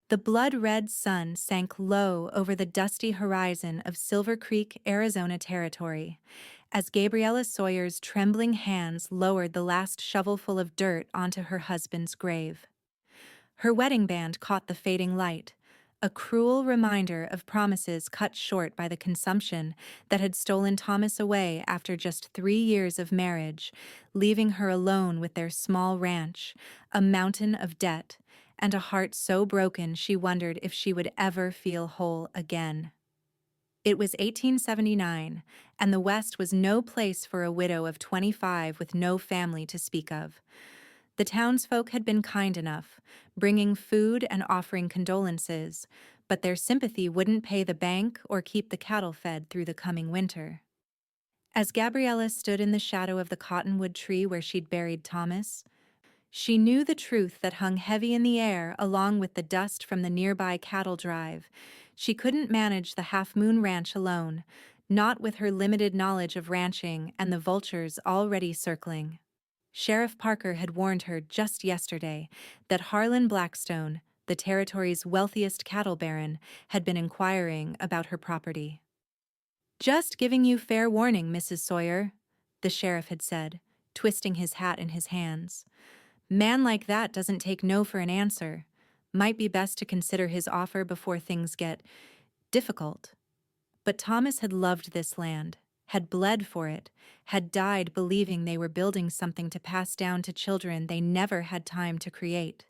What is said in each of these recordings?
The blood-red sun sank low over the dusty horizon of Silver Creek, Arizona territory, as Gabriella Sawyer's trembling hands lowered the last shovelful of dirt onto her husband's grave. Her wedding band caught the fading light, a cruel reminder of promises cut short by the consumption that had stolen Thomas away after just 3 years of marriage, leaving her alone with their small ranch, a mountain of debt, and a heart so broken she wondered if she would ever feel whole again. It was 1879, and the West was no place for a widow of 25 with no family to speak of. The townsfolk had been kind enough, bringing food and offering condolences, but their sympathy wouldn't pay the bank or keep the cattle fed through the coming winter. As Gabriella stood in the shadow of the cottonwood tree where she'd buried Thomas, she knew the truth that hung heavy in the air along with the dust from the nearby cattle drive. She couldn't manage the Half Moon Ranch alone, not with her limited knowledge of ranching and the vultures already circling. Sheriff Parker had warned her just yesterday that Harlan Blackstone, the territory's wealthiest cattle baron, had been inquiring about her property. "Just giving you fair warning, Mrs. Sawyer," the sheriff had said, twisting his hat in his hands. "Man like that doesn't take no for an answer. Might be best to consider his offer before things get difficult." But Thomas had loved this land, had bled for it, had died believing they were building something to pass down to children they never had time to create.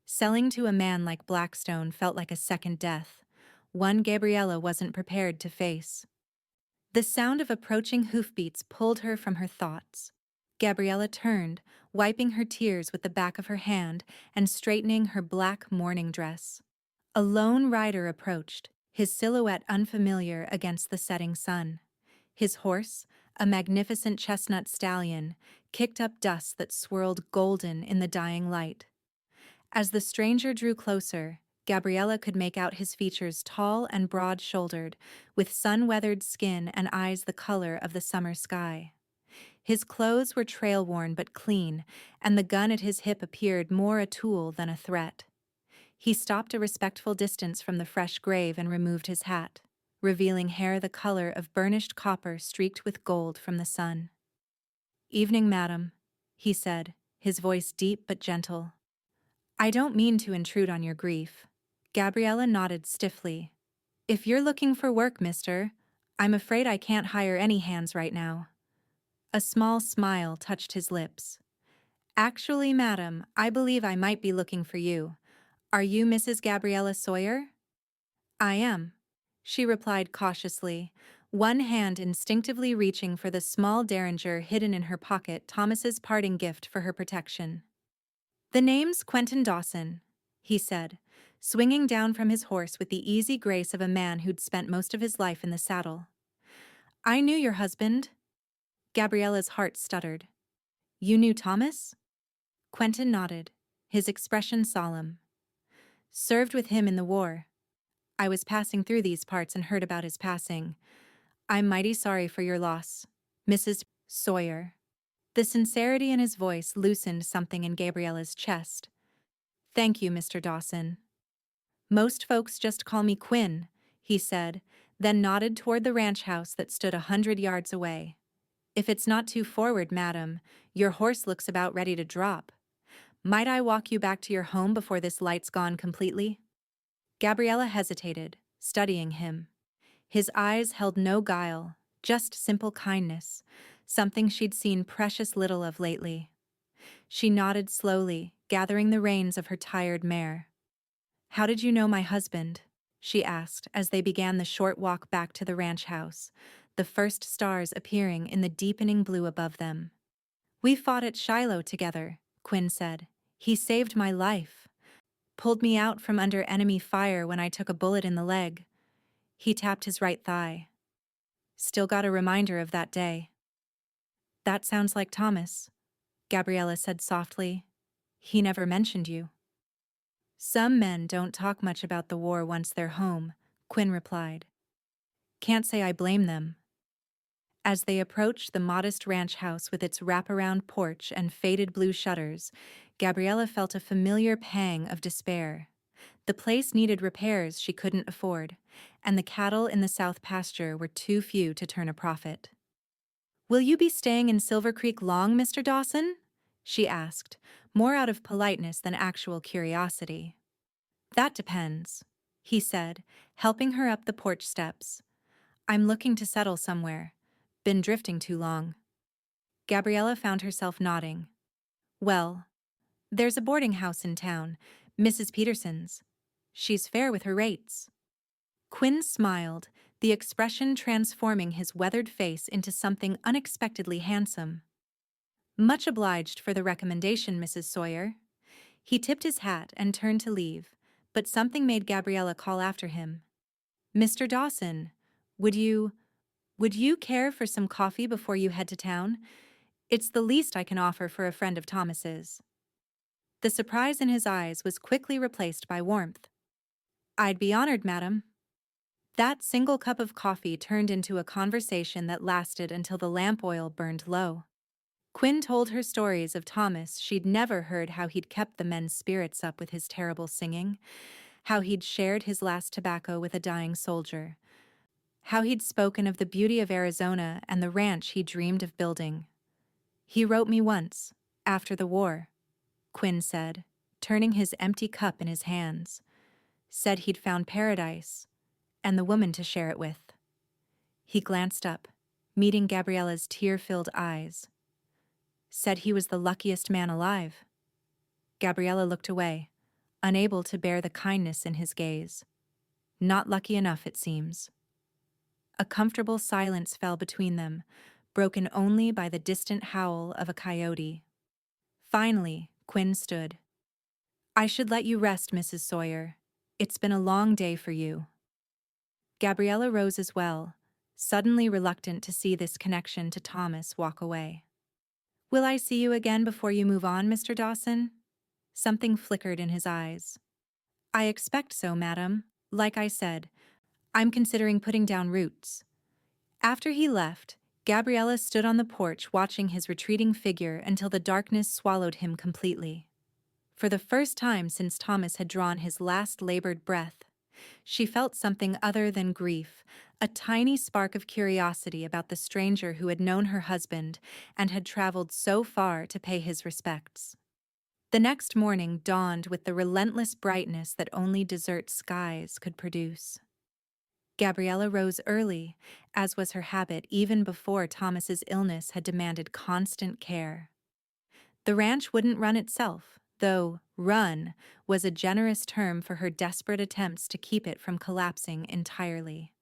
Selling to a man like Blackstone felt like a second death, one Gabriella wasn't prepared to face. The sound of approaching hoofbeats pulled her from her thoughts. Gabriella turned, wiping her tears with the back of her hand and straightening her black mourning dress. A lone rider approached, his silhouette unfamiliar against the setting sun. His horse, a magnificent chestnut stallion, kicked up dust that swirled golden in the dying light. As the stranger drew closer, Gabriella could make out his features tall and broad-shouldered, with sun-weathered skin and eyes the color of the summer sky. His clothes were trail-worn but clean, and the gun at his hip appeared more a tool than a threat. He stopped a respectful distance from the fresh grave and removed his hat, revealing hair the color of burnished copper streaked with gold from the sun. "Evening, madam," he said, his voice deep but gentle. "I don't mean to intrude on your grief." Gabriella nodded stiffly. "If you're looking for work, mister, I'm afraid I can't hire any hands right now." A small smile touched his lips. "Actually, madam, I believe I might be looking for you. Are you Mrs. Gabriella Sawyer?" "I am," she replied cautiously, one hand instinctively reaching for the small derringer hidden in her pocket, Thomas's parting gift for her protection. "The name's Quentin Dawson," he said, swinging down from his horse with the easy grace of a man who'd spent most of his life in the saddle. "I knew your husband." Gabriella's heart stuttered. "You knew Thomas?" Quentin nodded, his expression solemn. "Served with him in the war. I was passing through these parts and heard about his passing. I'm mighty sorry for your loss, Mrs. Sawyer." The sincerity in his voice loosened something in Gabriella's chest. "Thank you, Mr. Dawson." "Most folks just call me Quinn," he said, then nodded toward the ranch house that stood 100 yards away. "If it's not too forward, madam, your horse looks about ready to drop. Might I walk you back to your home before this light's gone completely?" Gabriella hesitated, studying him. His eyes held no guile, just simple kindness, something she'd seen precious little of lately. She nodded slowly, gathering the reins of her tired mare. "How did you know my husband?" she asked as they began the short walk back to the ranch house, the first stars appearing in the deepening blue above them. "We fought at Shiloh together," Quinn said. "He saved my life. Pulled me out from under enemy fire when I took a bullet in the leg." He tapped his right thigh. "Still got a reminder of that day." "That sounds like Thomas," Gabriella said softly. "He never mentioned you." "Some men don't talk much about the war once they're home," Quinn replied. "Can't say I blame them." As they approached the modest ranch house with its wraparound porch and faded blue shutters, Gabriella felt a familiar pang of despair. The place needed repairs she couldn't afford, and the cattle in the south pasture were too few to turn a profit. "Will you be staying in Silver Creek long, Mr. Dawson?" she asked, more out of politeness than actual curiosity. "That depends," he said, helping her up the porch steps. "I'm looking to settle somewhere. Been drifting too long." Gabriella found herself nodding. "Well, there's a boarding house in town, Mrs. Peterson's. She's fair with her rates." Quinn smiled, the expression transforming his weathered face into something unexpectedly handsome. "Much obliged for the recommendation, Mrs. Sawyer." He tipped his hat and turned to leave, but something made Gabriella call after him. "Mr. Dawson, would you, would you care for some coffee before you head to town? It's the least I can offer for a friend of Thomas's." The surprise in his eyes was quickly replaced by warmth. "I'd be honored, madam." That single cup of coffee turned into a conversation that lasted until the lamp oil burned low. Quinn told her stories of Thomas. She'd never heard how he'd kept the men's spirits up with his terrible singing, how he'd shared his last tobacco with a dying soldier, how he'd spoken of the beauty of Arizona and the ranch he dreamed of building. "He wrote me once, after the war," Quinn said, turning his empty cup in his hands. "Said he'd found paradise, and the woman to share it with." He glanced up, meeting Gabriella's tear-filled eyes. "Said he was the luckiest man alive." Gabriella looked away, unable to bear the kindness in his gaze. Not lucky enough, it seems. A comfortable silence fell between them, broken only by the distant howl of a coyote. Finally, Quinn stood. "I should let you rest, Mrs. Sawyer. It's been a long day for you." Gabriella rose as well, suddenly reluctant to see this connection to Thomas walk away. "Will I see you again before you move on, Mr. Dawson?" Something flickered in his eyes. "I expect so, madam. Like I said, I'm considering putting down roots." After he left, Gabriella stood on the porch watching his retreating figure until the darkness swallowed him completely. For the first time since Thomas had drawn his last labored breath, she felt something other than grief, a tiny spark of curiosity about the stranger who had known her husband and had traveled so far to pay his respects. The next morning dawned with the relentless brightness that only desert skies could produce. Gabriella rose early, as was her habit even before Thomas's illness had demanded constant care. The ranch wouldn't run itself, though "run" was a generous term for her desperate attempts to keep it from collapsing entirely.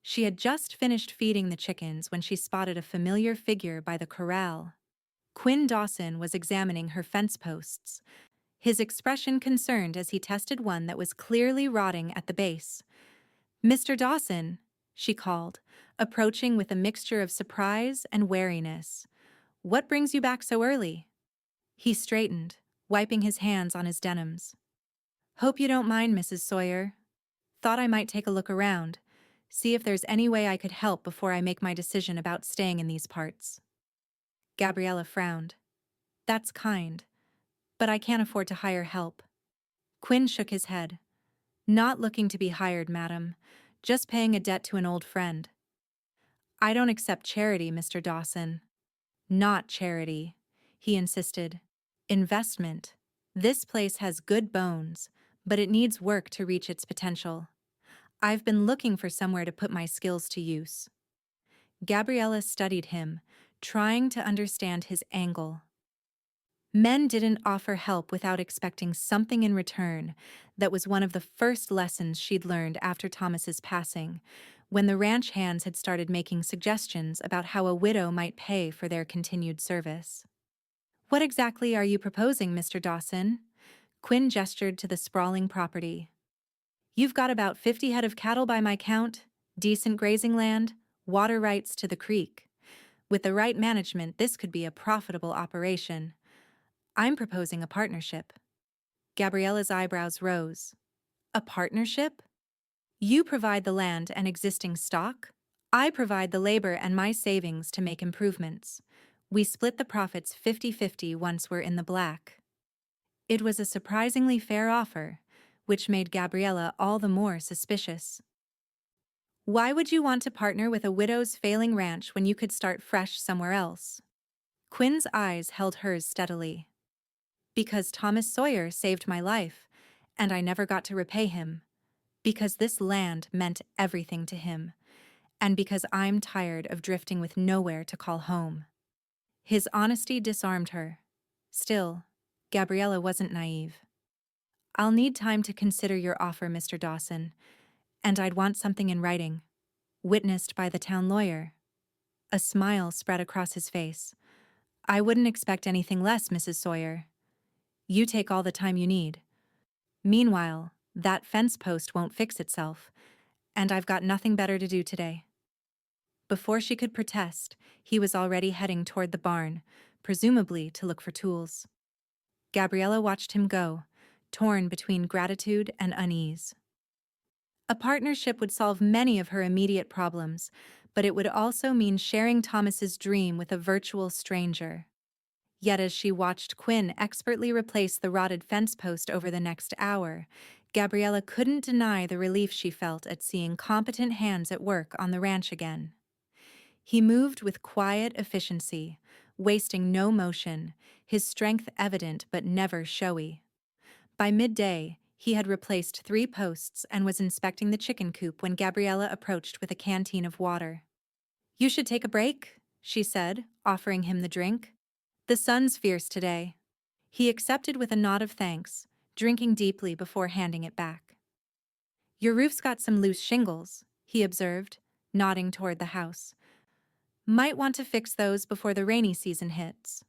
She had just finished feeding the chickens when she spotted a familiar figure by the corral. Quinn Dawson was examining her fence posts, his expression concerned as he tested one that was clearly rotting at the base. "Mr. Dawson," she called, approaching with a mixture of surprise and wariness. "What brings you back so early?" He straightened, wiping his hands on his denims. "Hope you don't mind, Mrs. Sawyer. Thought I might take a look around, see if there's any way I could help before I make my decision about staying in these parts." Gabriella frowned. "That's kind, but I can't afford to hire help." Quinn shook his head. "Not looking to be hired, madam. Just paying a debt to an old friend." "I don't accept charity, Mr. Dawson." "Not charity," he insisted. "Investment. This place has good bones, but it needs work to reach its potential. I've been looking for somewhere to put my skills to use." Gabriella studied him, trying to understand his angle. Men didn't offer help without expecting something in return. That was one of the first lessons she'd learned after Thomas's passing, when the ranch hands had started making suggestions about how a widow might pay for their continued service. "What exactly are you proposing, Mr. Dawson?" Quinn gestured to the sprawling property. "You've got about 50 head of cattle by my count, decent grazing land, water rights to the creek. With the right management, this could be a profitable operation. I'm proposing a partnership." Gabriella's eyebrows rose. "A partnership? You provide the land and existing stock? I provide the labor and my savings to make improvements. We split the profits 50-50 once we're in the black." It was a surprisingly fair offer, which made Gabriella all the more suspicious. Why would you want to partner with a widow's failing ranch when you could start fresh somewhere else? Quinn's eyes held hers steadily. Because Thomas Sawyer saved my life, and I never got to repay him. Because this land meant everything to him, and because I'm tired of drifting with nowhere to call home. His honesty disarmed her. Still, Gabriella wasn't naive. I'll need time to consider your offer, Mr. Dawson, and I'd want something in writing, witnessed by the town lawyer. A smile spread across his face. I wouldn't expect anything less, Mrs. Sawyer. You take all the time you need. Meanwhile, that fence post won't fix itself, and I've got nothing better to do today. Before she could protest, he was already heading toward the barn, presumably to look for tools. Gabriella watched him go, torn between gratitude and unease. A partnership would solve many of her immediate problems, but it would also mean sharing Thomas's dream with a virtual stranger. Yet as she watched Quinn expertly replace the rotted fence post over the next hour, Gabriella couldn't deny the relief she felt at seeing competent hands at work on the ranch again. He moved with quiet efficiency, wasting no motion, his strength evident but never showy. By midday, he had replaced 3 posts and was inspecting the chicken coop when Gabriella approached with a canteen of water. "You should take a break," she said, offering him the drink. "The sun's fierce today." He accepted with a nod of thanks, drinking deeply before handing it back. "Your roof's got some loose shingles," he observed, nodding toward the house. "Might want to fix those before the rainy season hits."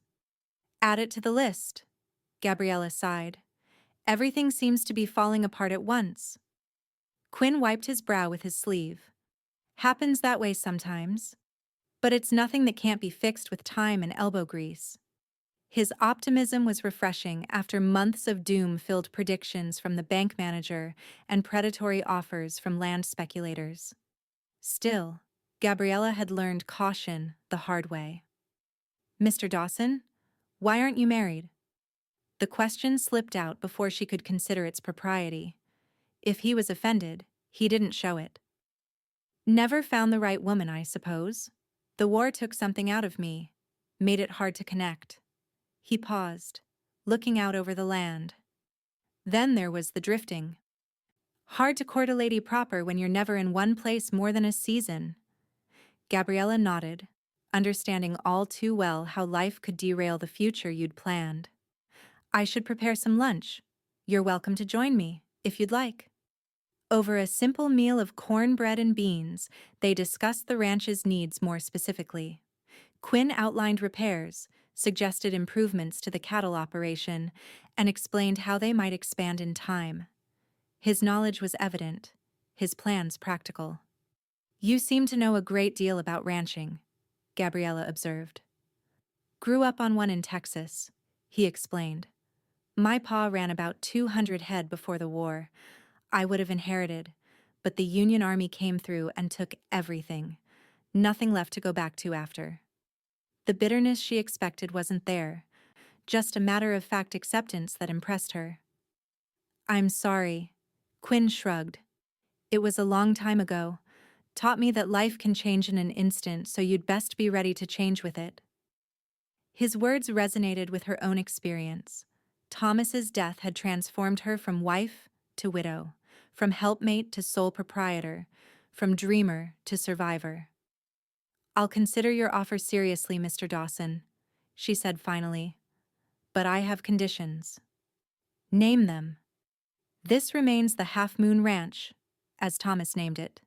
"Add it to the list," Gabriella sighed. "Everything seems to be falling apart at once." Quinn wiped his brow with his sleeve. "Happens that way sometimes. But it's nothing that can't be fixed with time and elbow grease." His optimism was refreshing after months of doom-filled predictions from the bank manager and predatory offers from land speculators. Still, Gabriella had learned caution the hard way. "Mr. Dawson, why aren't you married?" The question slipped out before she could consider its propriety. If he was offended, he didn't show it. "Never found the right woman, I suppose. The war took something out of me, made it hard to connect." He paused, looking out over the land. Then there was the drifting. "Hard to court a lady proper when you're never in one place more than a season." Gabriella nodded, understanding all too well how life could derail the future you'd planned. "I should prepare some lunch. You're welcome to join me, if you'd like." Over a simple meal of cornbread and beans, they discussed the ranch's needs more specifically. Quinn outlined repairs, suggested improvements to the cattle operation, and explained how they might expand in time. His knowledge was evident, his plans practical. "You seem to know a great deal about ranching," Gabriella observed. "Grew up on one in Texas," he explained. "My pa ran about 200 head before the war. I would have inherited, but the Union Army came through and took everything. Nothing left to go back to after." The bitterness she expected wasn't there, just a matter-of-fact acceptance that impressed her. "I'm sorry," Quinn shrugged. "It was a long time ago. Taught me that life can change in an instant, so you'd best be ready to change with it." His words resonated with her own experience. Thomas's death had transformed her from wife to widow, from helpmate to sole proprietor, from dreamer to survivor. "I'll consider your offer seriously, Mr. Dawson," she said finally. "But I have conditions." "Name them." "This remains the Half Moon Ranch, as Thomas named it.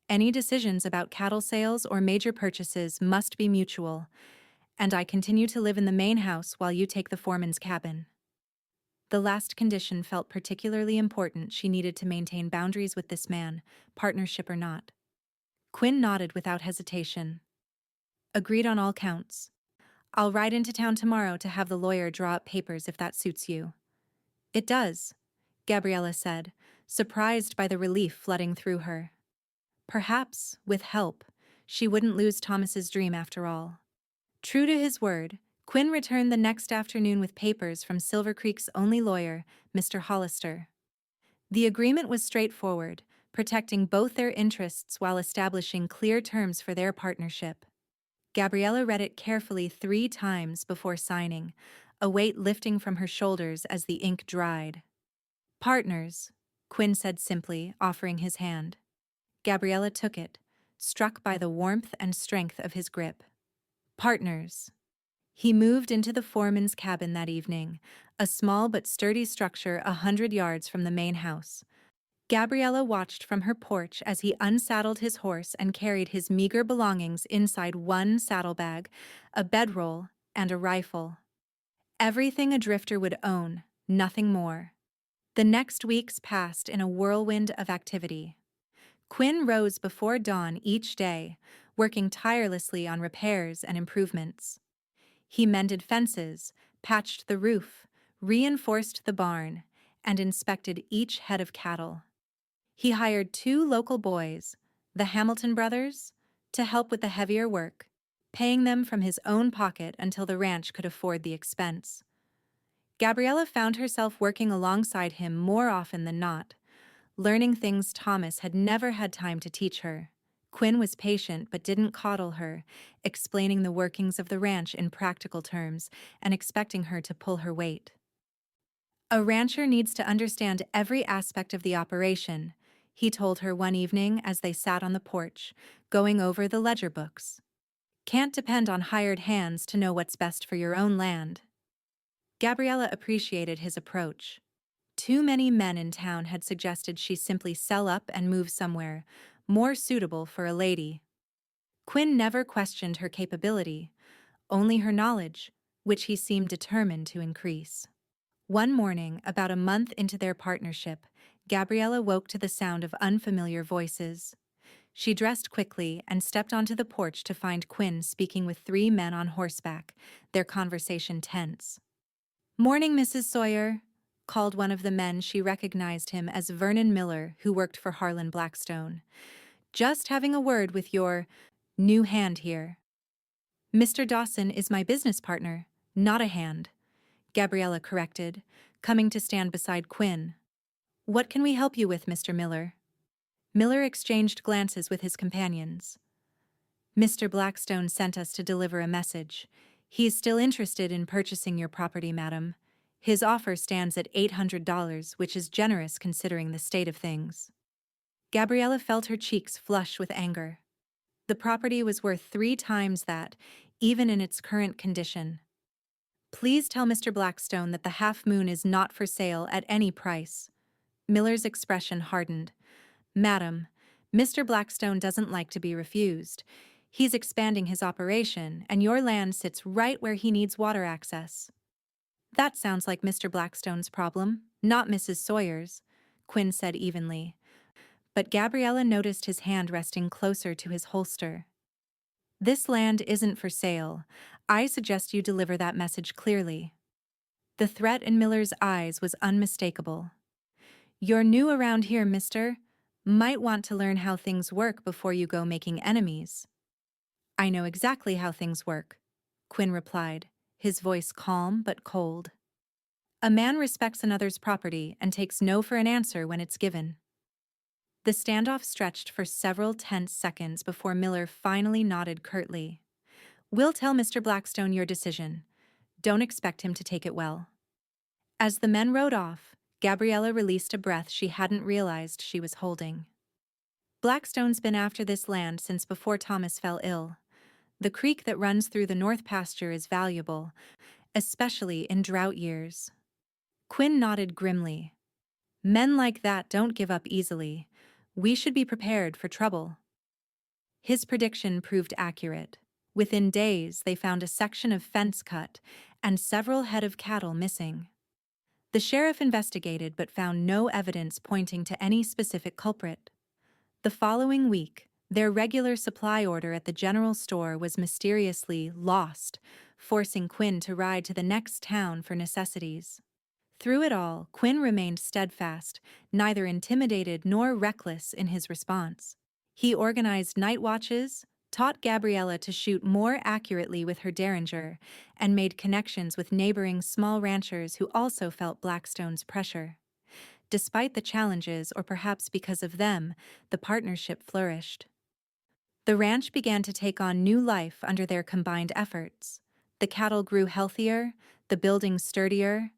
Any decisions about cattle sales or major purchases must be mutual, and I continue to live in the main house while you take the foreman's cabin." The last condition felt particularly important. She needed to maintain boundaries with this man, partnership or not. Quinn nodded without hesitation. "Agreed on all counts. I'll ride into town tomorrow to have the lawyer draw up papers if that suits you." "It does," Gabriella said, surprised by the relief flooding through her. Perhaps, with help, she wouldn't lose Thomas's dream after all. True to his word, Quinn returned the next afternoon with papers from Silver Creek's only lawyer, Mr. Hollister. The agreement was straightforward, protecting both their interests while establishing clear terms for their partnership. Gabriella read it carefully 3 times before signing, a weight lifting from her shoulders as the ink dried. "Partners," Quinn said simply, offering his hand. Gabriella took it, struck by the warmth and strength of his grip. "Partners." He moved into the foreman's cabin that evening, a small but sturdy structure 100 yards from the main house. Gabriella watched from her porch as he unsaddled his horse and carried his meager belongings inside one saddlebag, a bedroll, and a rifle. Everything a drifter would own, nothing more. The next weeks passed in a whirlwind of activity. Quinn rose before dawn each day, working tirelessly on repairs and improvements. He mended fences, patched the roof, reinforced the barn, and inspected each head of cattle. He hired 2 local boys, the Hamilton brothers, to help with the heavier work, paying them from his own pocket until the ranch could afford the expense. Gabriella found herself working alongside him more often than not, learning things Thomas had never had time to teach her. Quinn was patient but didn't coddle her, explaining the workings of the ranch in practical terms and expecting her to pull her weight. "A rancher needs to understand every aspect of the operation," he told her one evening as they sat on the porch, going over the ledger books. "Can't depend on hired hands to know what's best for your own land." Gabriella appreciated his approach. Too many men in town had suggested she simply sell up and move somewhere more suitable for a lady. Quinn never questioned her capability, only her knowledge, which he seemed determined to increase. One morning, about a month into their partnership, Gabriella woke to the sound of unfamiliar voices. She dressed quickly and stepped onto the porch to find Quinn speaking with 3 men on horseback, their conversation tense. "Morning, Mrs. Sawyer," called one of the men. She recognized him as Vernon Miller, who worked for Harlan Blackstone. "Just having a word with your new hand here." "Mr. Dawson is my business partner, not a hand," Gabriella corrected, coming to stand beside Quinn. "What can we help you with, Mr. Miller?" Miller exchanged glances with his companions. "Mr. Blackstone sent us to deliver a message. He is still interested in purchasing your property, madam. His offer stands at $800, which is generous considering the state of things." Gabriella felt her cheeks flush with anger. The property was worth 3 times that, even in its current condition. "Please tell Mr. Blackstone that the Half Moon is not for sale at any price." Miller's expression hardened. "Madam, Mr. Blackstone doesn't like to be refused. He's expanding his operation, and your land sits right where he needs water access." "That sounds like Mr. Blackstone's problem, not Mrs. Sawyer's," Quinn said evenly. But Gabriella noticed his hand resting closer to his holster. "This land isn't for sale. I suggest you deliver that message clearly." The threat in Miller's eyes was unmistakable. "You're new around here, mister. Might want to learn how things work before you go making enemies." "I know exactly how things work," Quinn replied, his voice calm but cold. "A man respects another's property and takes no for an answer when it's given." The standoff stretched for several tense seconds before Miller finally nodded curtly. "We'll tell Mr. Blackstone your decision. Don't expect him to take it well." As the men rode off, Gabriella released a breath she hadn't realized she was holding. "Blackstone's been after this land since before Thomas fell ill. The creek that runs through the north pasture is valuable, especially in drought years." Quinn nodded grimly. "Men like that don't give up easily. We should be prepared for trouble." His prediction proved accurate. Within days, they found a section of fence cut and several head of cattle missing. The sheriff investigated but found no evidence pointing to any specific culprit. The following week, their regular supply order at the general store was mysteriously lost, forcing Quinn to ride to the next town for necessities. Through it all, Quinn remained steadfast, neither intimidated nor reckless in his response. He organized night watches, taught Gabriella to shoot more accurately with her derringer, and made connections with neighboring small ranchers who also felt Blackstone's pressure. Despite the challenges, or perhaps because of them, the partnership flourished. The ranch began to take on new life under their combined efforts. The cattle grew healthier, the buildings sturdier,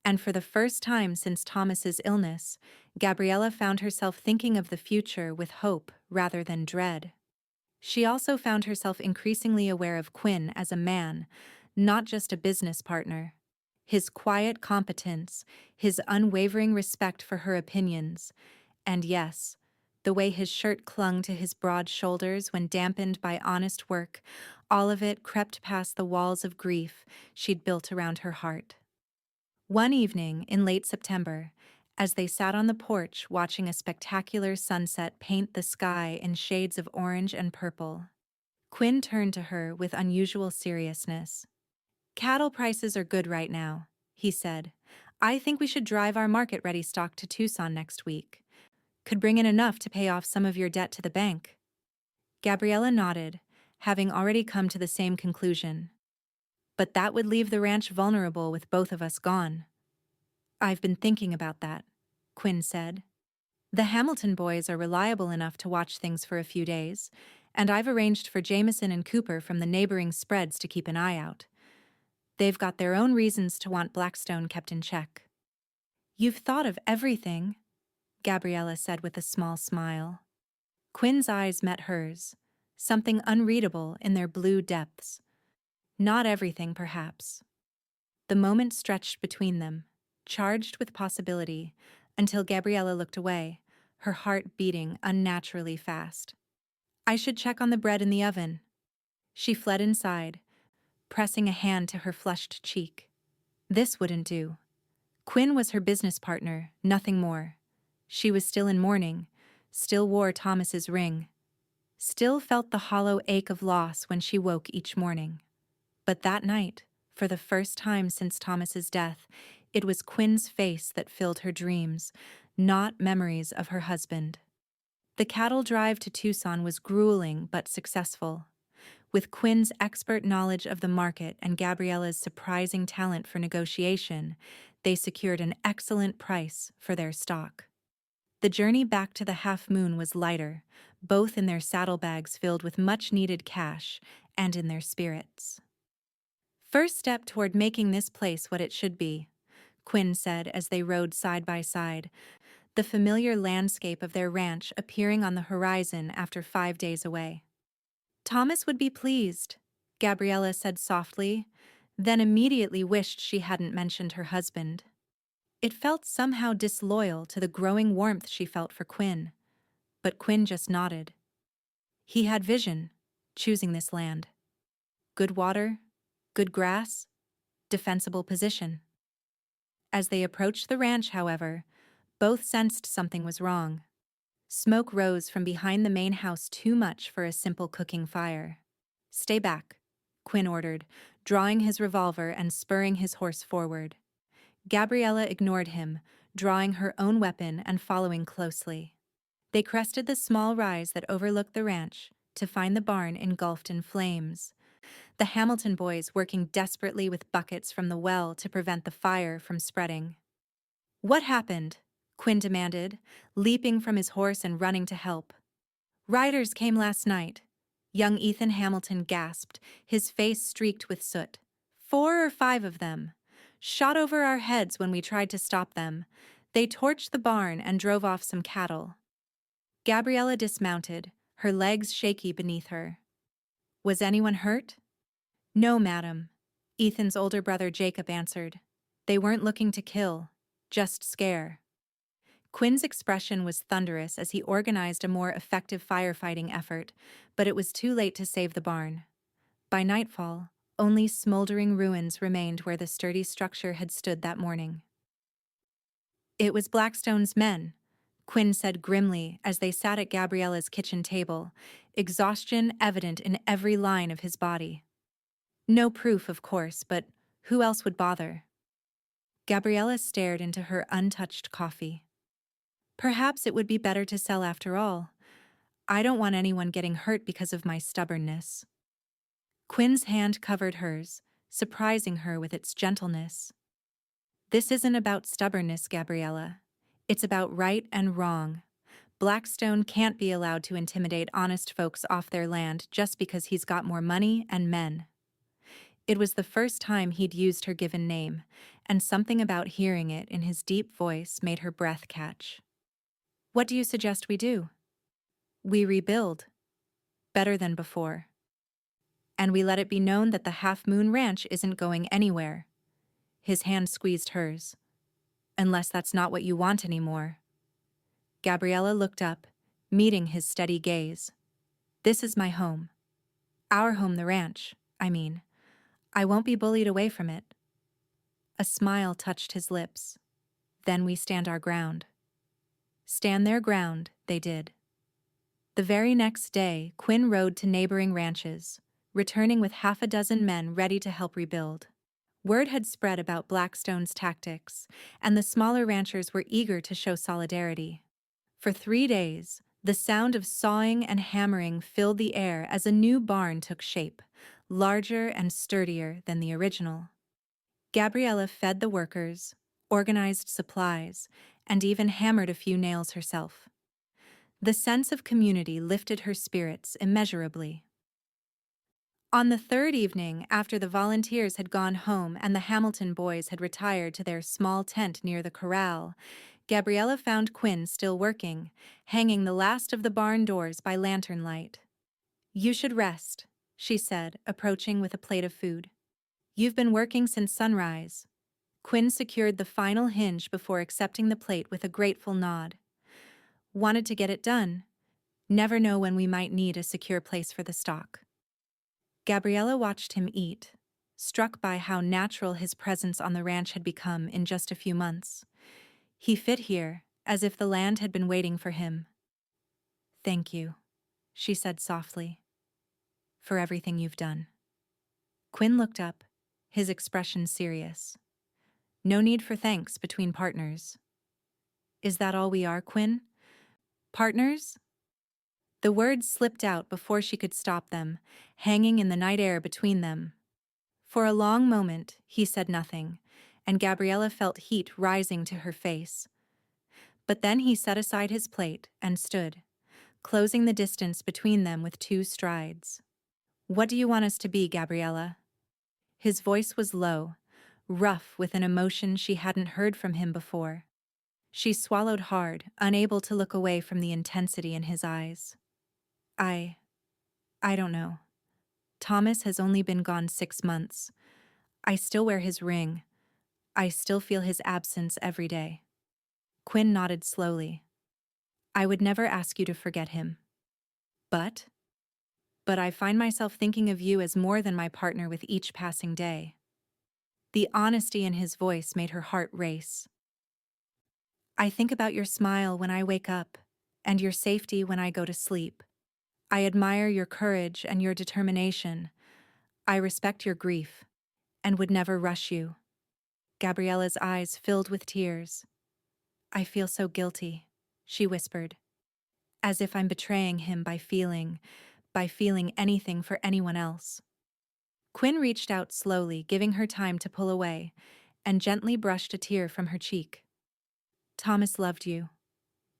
and for the first time since Thomas's illness, Gabriella found herself thinking of the future with hope rather than dread. She also found herself increasingly aware of Quinn as a man, not just a business partner. His quiet competence, his unwavering respect for her opinions, and yes, the way his shirt clung to his broad shoulders when dampened by honest work, all of it crept past the walls of grief she'd built around her heart. One evening in late September, as they sat on the porch watching a spectacular sunset paint the sky in shades of orange and purple, Quinn turned to her with unusual seriousness. "Cattle prices are good right now," he said. "I think we should drive our market-ready stock to Tucson next week. Could bring in enough to pay off some of your debt to the bank." Gabriella nodded, having already come to the same conclusion. "But that would leave the ranch vulnerable with both of us gone." "I've been thinking about that," Quinn said. "The Hamilton boys are reliable enough to watch things for a few days, and I've arranged for Jameson and Cooper from the neighboring spreads to keep an eye out. They've got their own reasons to want Blackstone kept in check." "You've thought of everything," Gabriella said with a small smile. Quinn's eyes met hers, something unreadable in their blue depths. "Not everything, perhaps." The moment stretched between them, charged with possibility, until Gabriella looked away, her heart beating unnaturally fast. "I should check on the bread in the oven." She fled inside, pressing a hand to her flushed cheek. This wouldn't do. Quinn was her business partner, nothing more. She was still in mourning, still wore Thomas's ring, still felt the hollow ache of loss when she woke each morning. But that night, for the first time since Thomas's death, it was Quinn's face that filled her dreams, not memories of her husband. The cattle drive to Tucson was grueling but successful. With Quinn's expert knowledge of the market and Gabriella's surprising talent for negotiation, they secured an excellent price for their stock. The journey back to the Half Moon was lighter, both in their saddlebags filled with much-needed cash and in their spirits. "First step toward making this place what it should be," Quinn said as they rode side by side, the familiar landscape of their ranch appearing on the horizon after 5 days away. "Thomas would be pleased," Gabriella said softly, then immediately wished she hadn't mentioned her husband. It felt somehow disloyal to the growing warmth she felt for Quinn, but Quinn just nodded. He had vision, choosing this land. Good water, good grass, defensible position. As they approached the ranch, however, both sensed something was wrong. Smoke rose from behind the main house too much for a simple cooking fire. "Stay back," Quinn ordered, drawing his revolver and spurring his horse forward. Gabriella ignored him, drawing her own weapon and following closely. They crested the small rise that overlooked the ranch to find the barn engulfed in flames, the Hamilton boys working desperately with buckets from the well to prevent the fire from spreading. "What happened?" Quinn demanded, leaping from his horse and running to help. "Riders came last night," young Ethan Hamilton gasped, his face streaked with soot. "4 or 5 of them. Shot over our heads when we tried to stop them. They torched the barn and drove off some cattle." Gabriella dismounted, her legs shaky beneath her. "Was anyone hurt?" "No, madam," Ethan's older brother Jacob answered. "They weren't looking to kill, just scare." Quinn's expression was thunderous as he organized a more effective firefighting effort, but it was too late to save the barn. By nightfall, only smoldering ruins remained where the sturdy structure had stood that morning. "It was Blackstone's men," Quinn said grimly as they sat at Gabriella's kitchen table, exhaustion evident in every line of his body. "No proof, of course, but who else would bother?" Gabriella stared into her untouched coffee. "Perhaps it would be better to sell after all. I don't want anyone getting hurt because of my stubbornness." Quinn's hand covered hers, surprising her with its gentleness. "This isn't about stubbornness, Gabriella. It's about right and wrong. Blackstone can't be allowed to intimidate honest folks off their land just because he's got more money and men. It was the first time he'd used her given name, and something about hearing it in his deep voice made her breath catch. What do you suggest we do? We rebuild. Better than before. And we let it be known that the Half Moon Ranch isn't going anywhere. His hand squeezed hers. Unless that's not what you want anymore. Gabriella looked up, meeting his steady gaze. This is my home. Our home, the ranch, I mean. I won't be bullied away from it. A smile touched his lips. Then we stand our ground. Stand their ground, they did. The very next day, Quinn rode to neighboring ranches, returning with half a dozen men ready to help rebuild. Word had spread about Blackstone's tactics, and the smaller ranchers were eager to show solidarity. For 3 days, the sound of sawing and hammering filled the air as a new barn took shape, larger and sturdier than the original. Gabriella fed the workers, organized supplies, and even hammered a few nails herself. The sense of community lifted her spirits immeasurably. On the third evening, after the volunteers had gone home and the Hamilton boys had retired to their small tent near the corral, Gabriella found Quinn still working, hanging the last of the barn doors by lantern light. "You should rest," she said, approaching with a plate of food. "You've been working since sunrise." Quinn secured the final hinge before accepting the plate with a grateful nod. "Wanted to get it done. Never know when we might need a secure place for the stock." Gabriella watched him eat, struck by how natural his presence on the ranch had become in just a few months. He fit here, as if the land had been waiting for him. "Thank you," she said softly, "for everything you've done." Quinn looked up, his expression serious. "No need for thanks between partners." "Is that all we are, Quinn? Partners?" The words slipped out before she could stop them, hanging in the night air between them. For a long moment, he said nothing, and Gabriella felt heat rising to her face. But then he set aside his plate and stood, closing the distance between them with 2 strides. "What do you want us to be, Gabriella?" His voice was low, rough with an emotion she hadn't heard from him before. She swallowed hard, unable to look away from the intensity in his eyes. I don't know. Thomas has only been gone 6 months. I still wear his ring. I still feel his absence every day." Quinn nodded slowly. "I would never ask you to forget him. But I find myself thinking of you as more than my partner with each passing day." The honesty in his voice made her heart race. "I think about your smile when I wake up, and your safety when I go to sleep. I admire your courage and your determination. I respect your grief, and would never rush you." Gabriella's eyes filled with tears. "I feel so guilty," she whispered, "as if I'm betraying him by feeling anything for anyone else." Quinn reached out slowly, giving her time to pull away, and gently brushed a tear from her cheek. "Thomas loved you.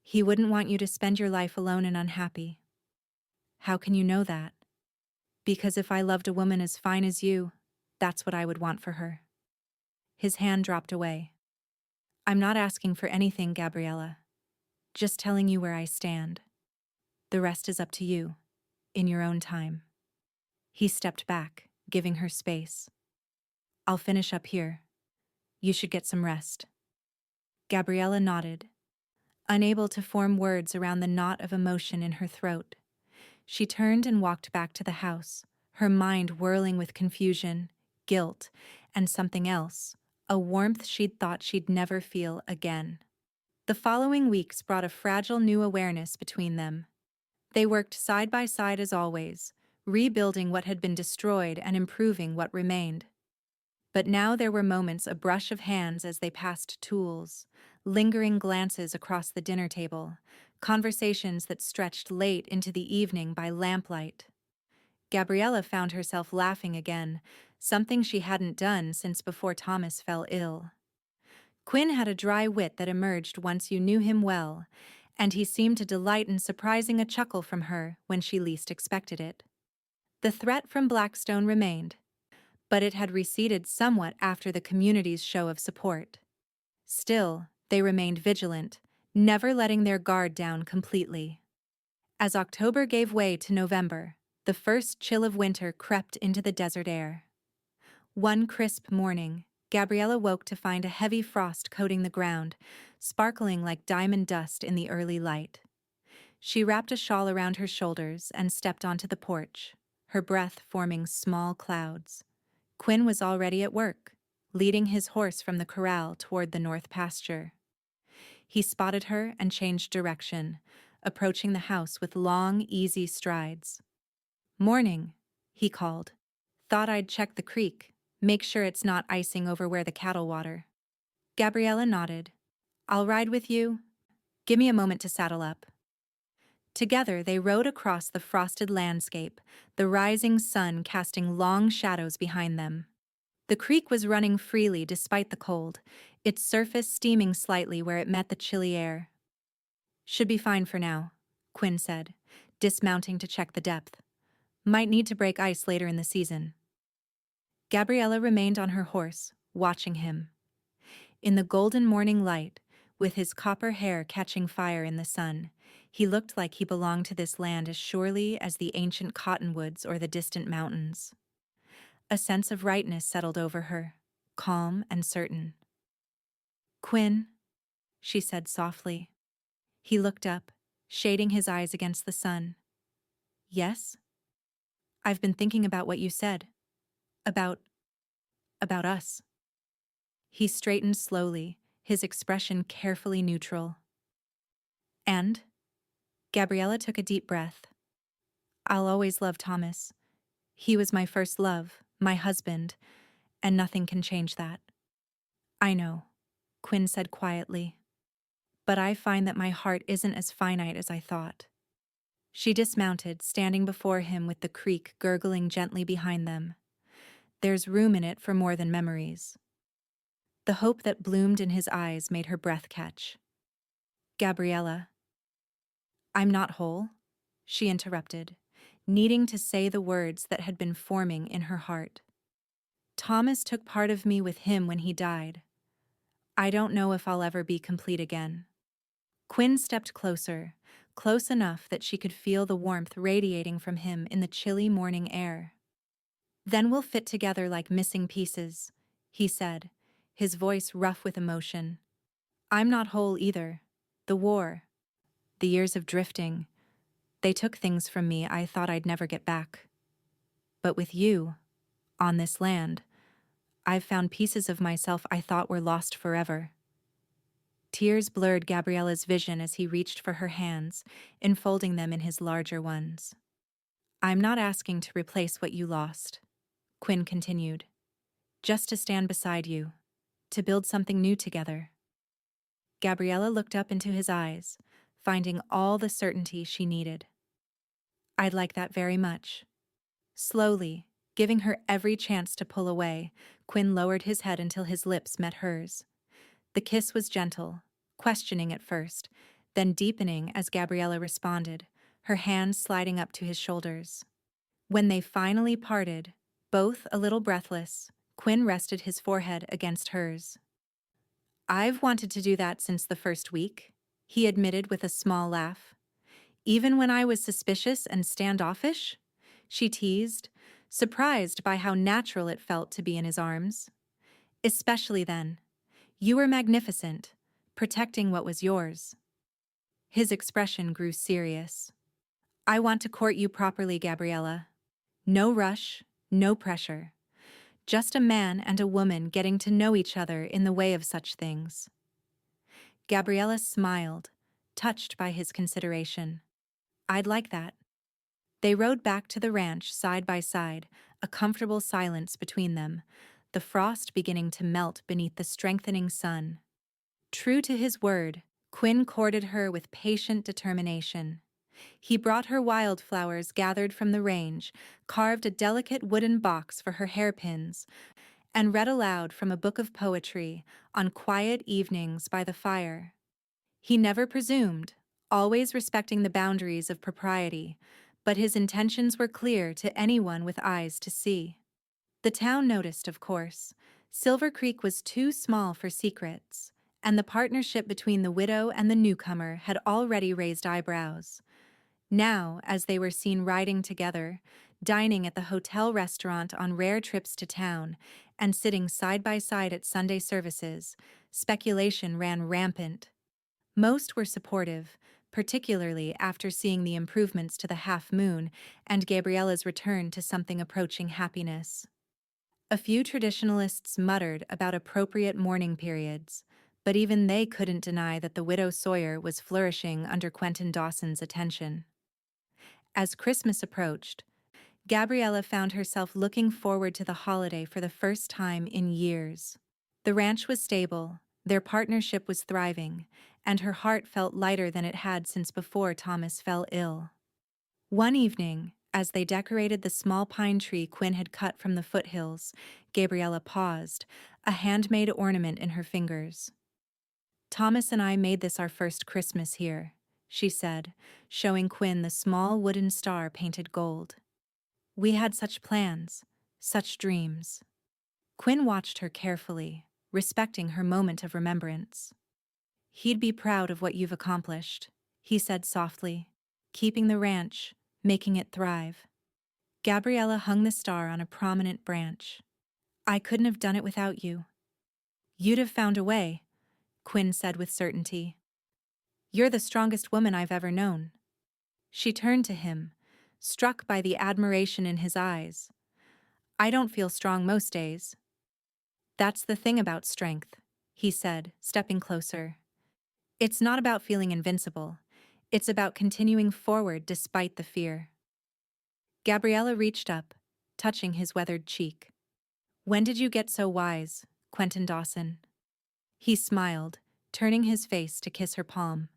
He wouldn't want you to spend your life alone and unhappy." "How can you know that?" "Because if I loved a woman as fine as you, that's what I would want for her." His hand dropped away. "I'm not asking for anything, Gabriella. Just telling you where I stand. The rest is up to you, in your own time." He stepped back, giving her space. "I'll finish up here. You should get some rest." Gabriella nodded, unable to form words around the knot of emotion in her throat. She turned and walked back to the house, her mind whirling with confusion, guilt, and something else, a warmth she'd thought she'd never feel again. The following weeks brought a fragile new awareness between them. They worked side by side as always, rebuilding what had been destroyed and improving what remained. But now there were moments a brush of hands as they passed tools, lingering glances across the dinner table, conversations that stretched late into the evening by lamplight. Gabriella found herself laughing again, something she hadn't done since before Thomas fell ill. Quinn had a dry wit that emerged once you knew him well, and he seemed to delight in surprising a chuckle from her when she least expected it. The threat from Blackstone remained, but it had receded somewhat after the community's show of support. Still, they remained vigilant, never letting their guard down completely. As October gave way to November, the first chill of winter crept into the desert air. One crisp morning, Gabriella woke to find a heavy frost coating the ground, sparkling like diamond dust in the early light. She wrapped a shawl around her shoulders and stepped onto the porch, her breath forming small clouds. Quinn was already at work, leading his horse from the corral toward the north pasture. He spotted her and changed direction, approaching the house with long, easy strides. "Morning," he called. "Thought I'd check the creek, make sure it's not icing over where the cattle water." Gabriella nodded. "I'll ride with you. Give me a moment to saddle up." Together they rode across the frosted landscape, the rising sun casting long shadows behind them. The creek was running freely despite the cold, its surface steaming slightly where it met the chilly air. "Should be fine for now," Quinn said, dismounting to check the depth. "Might need to break ice later in the season." Gabriella remained on her horse, watching him. In the golden morning light, with his copper hair catching fire in the sun, he looked like he belonged to this land as surely as the ancient cottonwoods or the distant mountains. A sense of rightness settled over her, calm and certain. "Quinn," she said softly. He looked up, shading his eyes against the sun. "Yes?" "I've been thinking about what you said. About us." He straightened slowly, his expression carefully neutral. "And?" Gabriella took a deep breath. "I'll always love Thomas. He was my first love, my husband, and nothing can change that." "I know," Quinn said quietly. "But I find that my heart isn't as finite as I thought." She dismounted, standing before him with the creek gurgling gently behind them. "There's room in it for more than memories." The hope that bloomed in his eyes made her breath catch. "Gabriella." "I'm not whole," she interrupted, needing to say the words that had been forming in her heart. "Thomas took part of me with him when he died. I don't know if I'll ever be complete again." Quinn stepped closer, close enough that she could feel the warmth radiating from him in the chilly morning air. "Then we'll fit together like missing pieces," he said, his voice rough with emotion. "I'm not whole either. The war, the years of drifting, they took things from me I thought I'd never get back. But with you, on this land, I've found pieces of myself I thought were lost forever." Tears blurred Gabriella's vision as he reached for her hands, enfolding them in his larger ones. "I'm not asking to replace what you lost," Quinn continued. "Just to stand beside you, to build something new together." Gabriella looked up into his eyes, finding all the certainty she needed. "I'd like that very much." Slowly, giving her every chance to pull away, Quinn lowered his head until his lips met hers. The kiss was gentle, questioning at first, then deepening as Gabriella responded, her hands sliding up to his shoulders. When they finally parted, both a little breathless, Quinn rested his forehead against hers. "I've wanted to do that since the first week," he admitted with a small laugh. "Even when I was suspicious and standoffish?" she teased, surprised by how natural it felt to be in his arms. "Especially then. You were magnificent, protecting what was yours." His expression grew serious. "I want to court you properly, Gabriella. No rush, no pressure. Just a man and a woman getting to know each other in the way of such things." Gabriella smiled, touched by his consideration. "I'd like that." They rode back to the ranch side by side, a comfortable silence between them, the frost beginning to melt beneath the strengthening sun. True to his word, Quinn courted her with patient determination. He brought her wildflowers gathered from the range, carved a delicate wooden box for her hairpins, and read aloud from a book of poetry on quiet evenings by the fire. He never presumed, always respecting the boundaries of propriety, but his intentions were clear to anyone with eyes to see. The town noticed, of course. Silver Creek was too small for secrets, and the partnership between the widow and the newcomer had already raised eyebrows. Now, as they were seen riding together, dining at the hotel restaurant on rare trips to town, and sitting side by side at Sunday services, speculation ran rampant. Most were supportive, particularly after seeing the improvements to the half moon and Gabriella's return to something approaching happiness. A few traditionalists muttered about appropriate mourning periods, but even they couldn't deny that the widow Sawyer was flourishing under Quentin Dawson's attention. As Christmas approached, Gabriella found herself looking forward to the holiday for the first time in years. The ranch was stable, their partnership was thriving, and her heart felt lighter than it had since before Thomas fell ill. One evening, as they decorated the small pine tree Quinn had cut from the foothills, Gabriella paused, a handmade ornament in her fingers. "Thomas and I made this our first Christmas here," she said, showing Quinn the small wooden star painted gold. "We had such plans, such dreams." Quinn watched her carefully, respecting her moment of remembrance. "He'd be proud of what you've accomplished," he said softly, "keeping the ranch, making it thrive." Gabriella hung the star on a prominent branch. "I couldn't have done it without you." "You'd have found a way," Quinn said with certainty. "You're the strongest woman I've ever known." She turned to him, struck by the admiration in his eyes. "I don't feel strong most days." "That's the thing about strength," he said, stepping closer. "It's not about feeling invincible. It's about continuing forward despite the fear." Gabriella reached up, touching his weathered cheek. "When did you get so wise, Quentin Dawson?" He smiled, turning his face to kiss her palm.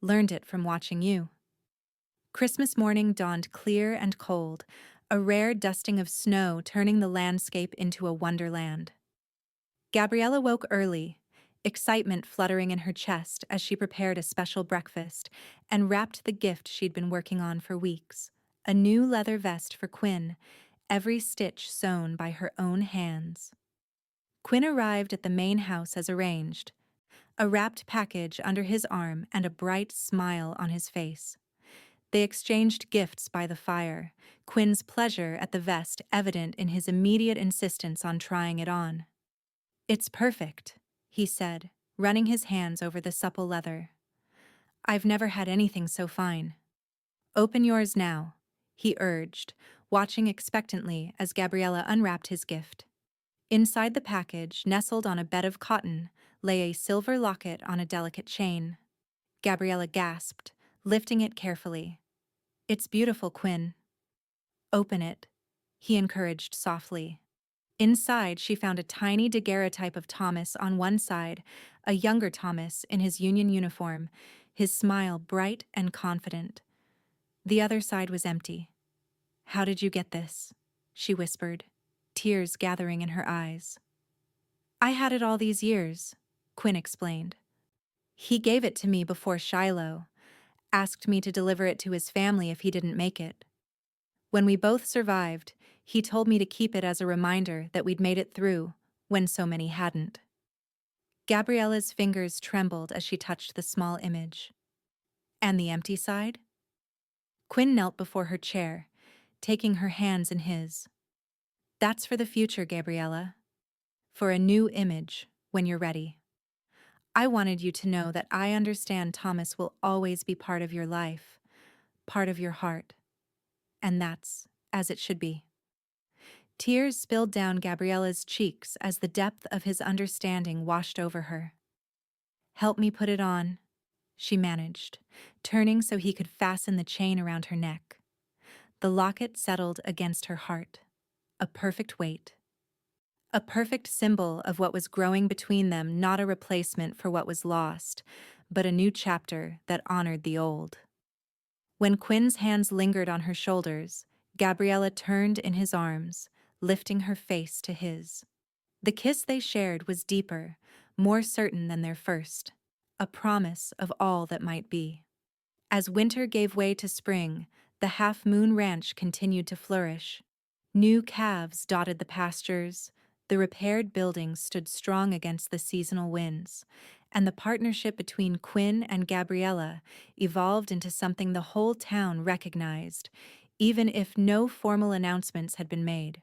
"Learned it from watching you." Christmas morning dawned clear and cold, a rare dusting of snow turning the landscape into a wonderland. Gabriella woke early, excitement fluttering in her chest as she prepared a special breakfast and wrapped the gift she'd been working on for weeks, a new leather vest for Quinn, every stitch sewn by her own hands. Quinn arrived at the main house as arranged, a wrapped package under his arm and a bright smile on his face. They exchanged gifts by the fire, Quinn's pleasure at the vest evident in his immediate insistence on trying it on. "It's perfect," he said, running his hands over the supple leather. "I've never had anything so fine." "Open yours now," he urged, watching expectantly as Gabriella unwrapped his gift. Inside the package, nestled on a bed of cotton, lay a silver locket on a delicate chain. Gabriella gasped, lifting it carefully. "It's beautiful, Quinn." "Open it," he encouraged softly. Inside, she found a tiny daguerreotype of Thomas on one side, a younger Thomas in his Union uniform, his smile bright and confident. The other side was empty. "How did you get this?" she whispered, tears gathering in her eyes. "I had it all these years," Quinn explained. "He gave it to me before Shiloh, asked me to deliver it to his family if he didn't make it. When we both survived, he told me to keep it as a reminder that we'd made it through, when so many hadn't." Gabriella's fingers trembled as she touched the small image. "And the empty side?" Quinn knelt before her chair, taking her hands in his. "That's for the future, Gabriella. For a new image, when you're ready. I wanted you to know that I understand Thomas will always be part of your life, part of your heart. And that's as it should be." Tears spilled down Gabriella's cheeks as the depth of his understanding washed over her. "Help me put it on," she managed, turning so he could fasten the chain around her neck. The locket settled against her heart, a perfect weight. A perfect symbol of what was growing between them, not a replacement for what was lost, but a new chapter that honored the old. When Quinn's hands lingered on her shoulders, Gabriella turned in his arms, lifting her face to his. The kiss they shared was deeper, more certain than their first, a promise of all that might be. As winter gave way to spring, the half-moon ranch continued to flourish. New calves dotted the pastures, the repaired buildings stood strong against the seasonal winds, and the partnership between Quinn and Gabriella evolved into something the whole town recognized, even if no formal announcements had been made.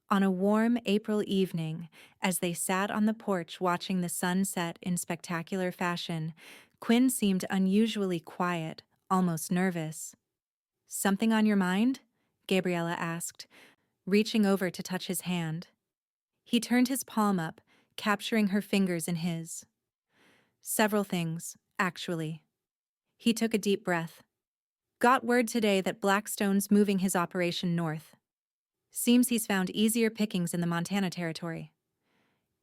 On a warm April evening, as they sat on the porch watching the sun set in spectacular fashion, Quinn seemed unusually quiet, almost nervous. "Something on your mind?" Gabriella asked, reaching over to touch his hand. He turned his palm up, capturing her fingers in his. "Several things, actually." He took a deep breath. "Got word today that Blackstone's moving his operation north. Seems he's found easier pickings in the Montana territory."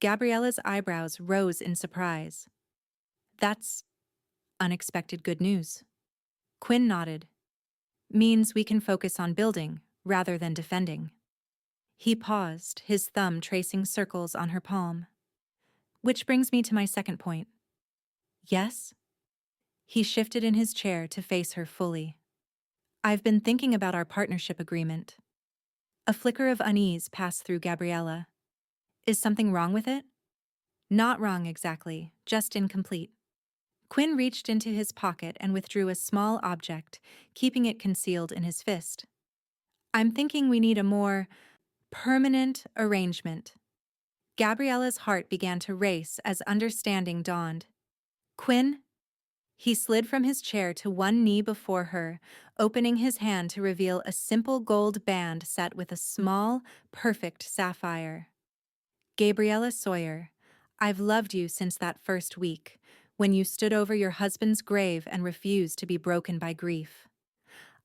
Gabriella's eyebrows rose in surprise. "That's unexpected good news." Quinn nodded. "Means we can focus on building, rather than defending." He paused, his thumb tracing circles on her palm. "Which brings me to my second point." "Yes?" He shifted in his chair to face her fully. "I've been thinking about our partnership agreement." A flicker of unease passed through Gabriella. "Is something wrong with it?" "Not wrong exactly, just incomplete." Quinn reached into his pocket and withdrew a small object, keeping it concealed in his fist. "I'm thinking we need a more permanent arrangement." Gabriella's heart began to race as understanding dawned. "Quinn?" He slid from his chair to one knee before her, opening his hand to reveal a simple gold band set with a small, perfect sapphire. "Gabriella Sawyer, I've loved you since that first week, when you stood over your husband's grave and refused to be broken by grief.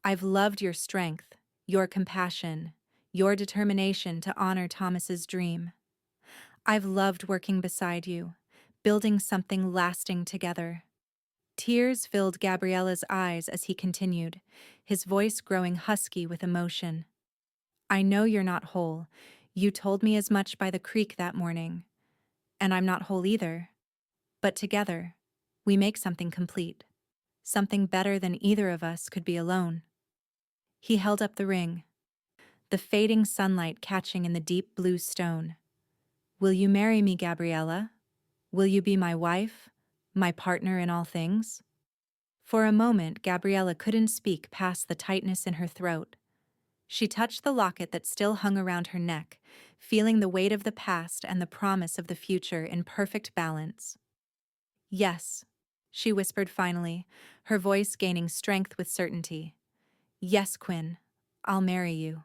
I've loved your strength, your compassion, your determination to honor Thomas's dream. I've loved working beside you, building something lasting together." Tears filled Gabriella's eyes as he continued, his voice growing husky with emotion. "I know you're not whole. You told me as much by the creek that morning. And I'm not whole either. But together, we make something complete. Something better than either of us could be alone." He held up the ring, the fading sunlight catching in the deep blue stone. "Will you marry me, Gabriella? Will you be my wife, my partner in all things?" For a moment, Gabriella couldn't speak past the tightness in her throat. She touched the locket that still hung around her neck, feeling the weight of the past and the promise of the future in perfect balance. "Yes," she whispered finally, her voice gaining strength with certainty. "Yes, Quinn, I'll marry you."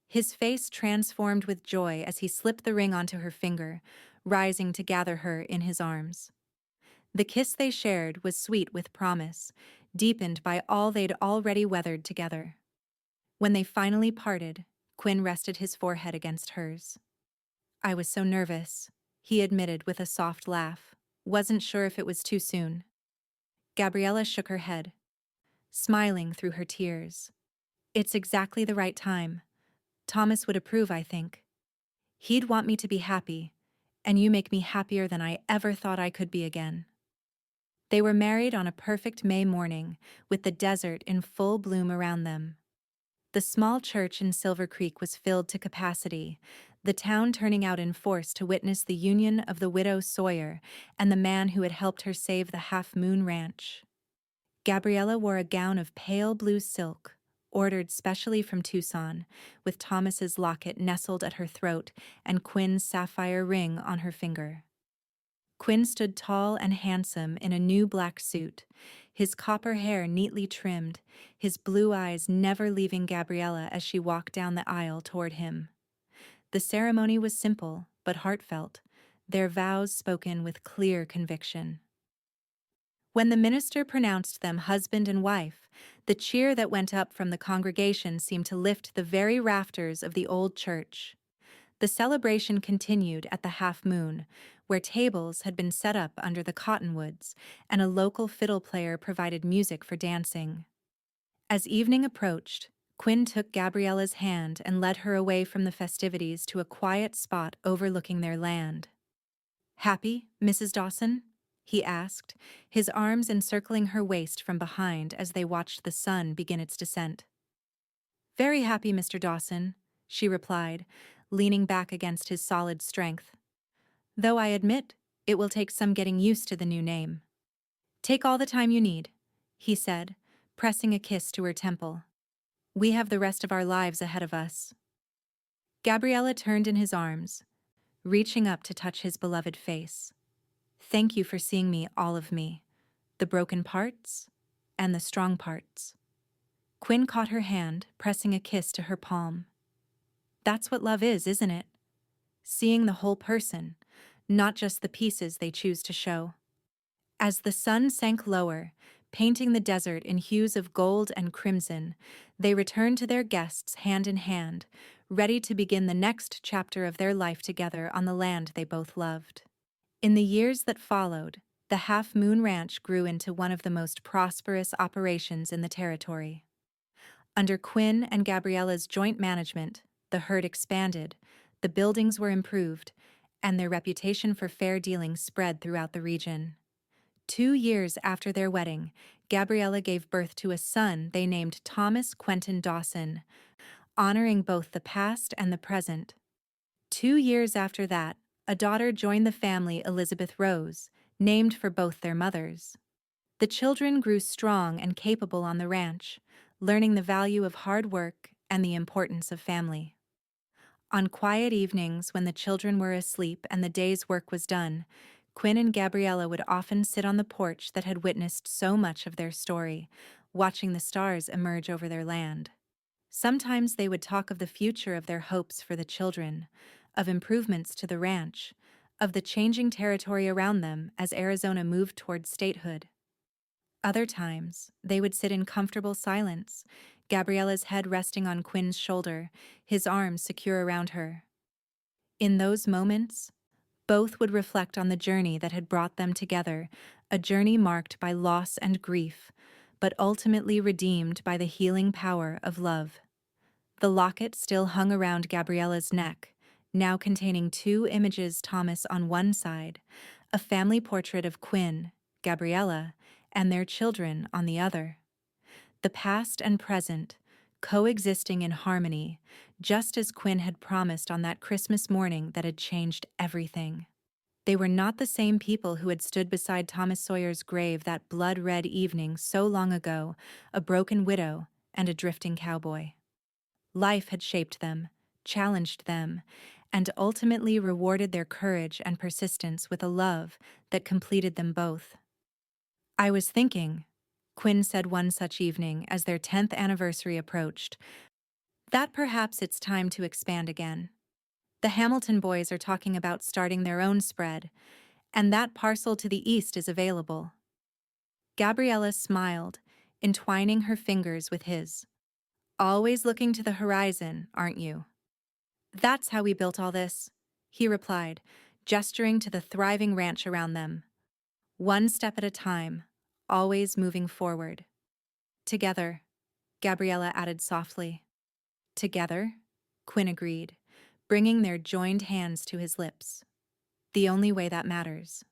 His face transformed with joy as he slipped the ring onto her finger, rising to gather her in his arms. The kiss they shared was sweet with promise, deepened by all they'd already weathered together. When they finally parted, Quinn rested his forehead against hers. "I was so nervous," he admitted with a soft laugh. "Wasn't sure if it was too soon." Gabriella shook her head, smiling through her tears. "It's exactly the right time. Thomas would approve, I think. He'd want me to be happy, and you make me happier than I ever thought I could be again." They were married on a perfect May morning, with the desert in full bloom around them. The small church in Silver Creek was filled to capacity, the town turning out in force to witness the union of the widow Sawyer and the man who had helped her save the Half Moon Ranch. Gabriella wore a gown of pale blue silk, ordered specially from Tucson, with Thomas's locket nestled at her throat and Quinn's sapphire ring on her finger. Quinn stood tall and handsome in a new black suit, his copper hair neatly trimmed, his blue eyes never leaving Gabriella as she walked down the aisle toward him. The ceremony was simple but heartfelt, their vows spoken with clear conviction. When the minister pronounced them husband and wife, the cheer that went up from the congregation seemed to lift the very rafters of the old church. The celebration continued at the Half Moon, where tables had been set up under the cottonwoods, and a local fiddle player provided music for dancing. As evening approached, Quinn took Gabriella's hand and led her away from the festivities to a quiet spot overlooking their land. "Happy, Mrs. Dawson?" he asked, his arms encircling her waist from behind as they watched the sun begin its descent. "Very happy, Mr. Dawson," she replied, leaning back against his solid strength. "Though I admit, it will take some getting used to the new name." "Take all the time you need," he said, pressing a kiss to her temple. "We have the rest of our lives ahead of us." Gabriella turned in his arms, reaching up to touch his beloved face. "Thank you for seeing me, all of me, the broken parts and the strong parts." Quinn caught her hand, pressing a kiss to her palm. "That's what love is, isn't it? Seeing the whole person, not just the pieces they choose to show." As the sun sank lower, painting the desert in hues of gold and crimson, they returned to their guests hand in hand, ready to begin the next chapter of their life together on the land they both loved. In the years that followed, the Half Moon Ranch grew into one of the most prosperous operations in the territory. Under Quinn and Gabriella's joint management, the herd expanded, the buildings were improved, and their reputation for fair dealing spread throughout the region. 2 years after their wedding, Gabriella gave birth to a son they named Thomas Quentin Dawson, honoring both the past and the present. 2 years after that, a daughter joined the family, Elizabeth Rose, named for both their mothers. The children grew strong and capable on the ranch, learning the value of hard work and the importance of family. On quiet evenings when the children were asleep and the day's work was done, Quinn and Gabriella would often sit on the porch that had witnessed so much of their story, watching the stars emerge over their land. Sometimes they would talk of the future of their hopes for the children, of improvements to the ranch, of the changing territory around them as Arizona moved toward statehood. Other times, they would sit in comfortable silence, Gabriella's head resting on Quinn's shoulder, his arms secure around her. In those moments, both would reflect on the journey that had brought them together, a journey marked by loss and grief, but ultimately redeemed by the healing power of love. The locket still hung around Gabriella's neck, now containing 2 images, Thomas on one side, a family portrait of Quinn, Gabriella, and their children on the other. The past and present, coexisting in harmony, just as Quinn had promised on that Christmas morning that had changed everything. They were not the same people who had stood beside Thomas Sawyer's grave that blood-red evening so long ago, a broken widow and a drifting cowboy. Life had shaped them, challenged them, and ultimately rewarded their courage and persistence with a love that completed them both. "I was thinking," Quinn said one such evening as their 10th anniversary approached, "that perhaps it's time to expand again. The Hamilton boys are talking about starting their own spread, and that parcel to the east is available." Gabriella smiled, entwining her fingers with his. "Always looking to the horizon, aren't you?" "That's how we built all this," he replied, gesturing to the thriving ranch around them. "One step at a time, always moving forward." "Together," Gabriella added softly. "Together," Quinn agreed, bringing their joined hands to his lips. "The only way that matters."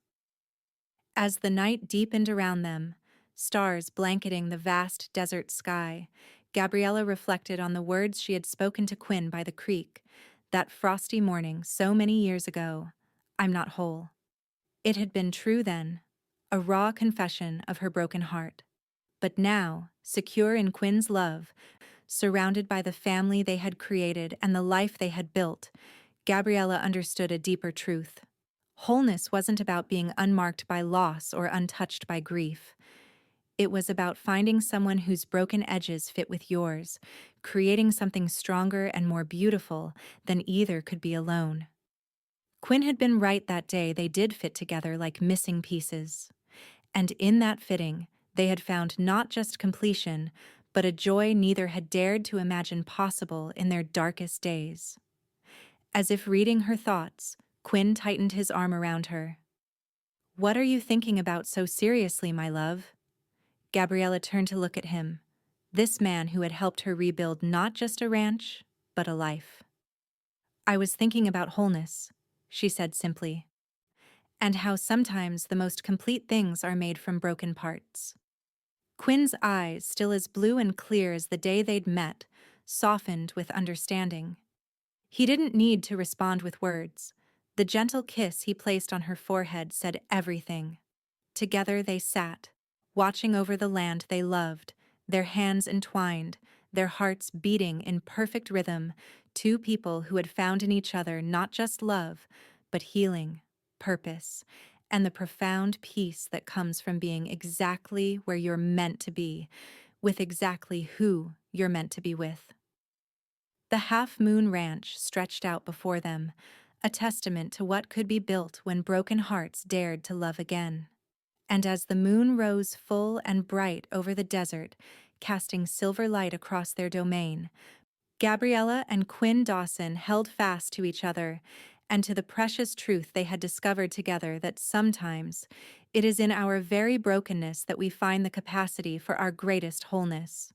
As the night deepened around them, stars blanketing the vast desert sky, Gabriella reflected on the words she had spoken to Quinn by the creek, that frosty morning so many years ago. "I'm not whole." It had been true then, a raw confession of her broken heart. But now, secure in Quinn's love, surrounded by the family they had created and the life they had built, Gabriella understood a deeper truth. Wholeness wasn't about being unmarked by loss or untouched by grief. It was about finding someone whose broken edges fit with yours, creating something stronger and more beautiful than either could be alone. Quinn had been right that day. They did fit together like missing pieces. And in that fitting, they had found not just completion, but a joy neither had dared to imagine possible in their darkest days. As if reading her thoughts, Quinn tightened his arm around her. "What are you thinking about so seriously, my love?" Gabriella turned to look at him, This man who had helped her rebuild not just a ranch, but a life. "I was thinking about wholeness," she said simply, "and how sometimes the most complete things are made from broken parts." Quinn's eyes, still as blue and clear as the day they'd met, softened with understanding. He didn't need to respond with words. The gentle kiss he placed on her forehead said everything. Together they sat, watching over the land they loved, their hands entwined, their hearts beating in perfect rhythm, two people who had found in each other not just love, but healing, purpose, and the profound peace that comes from being exactly where you're meant to be, with exactly who you're meant to be with. The half-moon ranch stretched out before them, a testament to what could be built when broken hearts dared to love again. And as the moon rose full and bright over the desert, casting silver light across their domain, Gabriella and Quinn Dawson held fast to each other and to the precious truth they had discovered together that sometimes it is in our very brokenness that we find the capacity for our greatest wholeness.